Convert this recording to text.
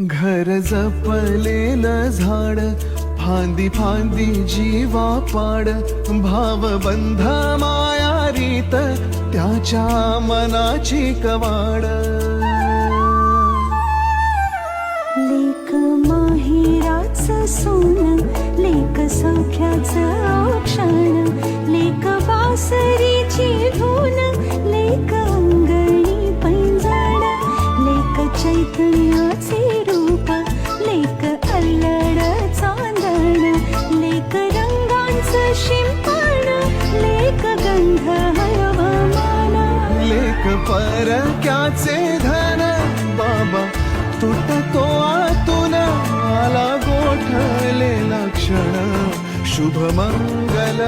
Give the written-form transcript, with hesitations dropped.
घर जपलेलं झाड, फांदी फांदी जीवा पाड, भावबंध माया रीत त्याच्या मनाची कवाड. लेक माहेराचं सोनं, लेक सौख्याचं औक्षण, लेक बासरीची धून, लेक अंगणी पैंजण, लेक चैतन्याचे रूप, लेक अल्लड चांदण, लेक रंगांचं शिंपण, लेक गंध हवामान, लेक परक्याचे धन, बाबा तुटतो आतून, आला गोठलेला क्षण, शुभ मंगल.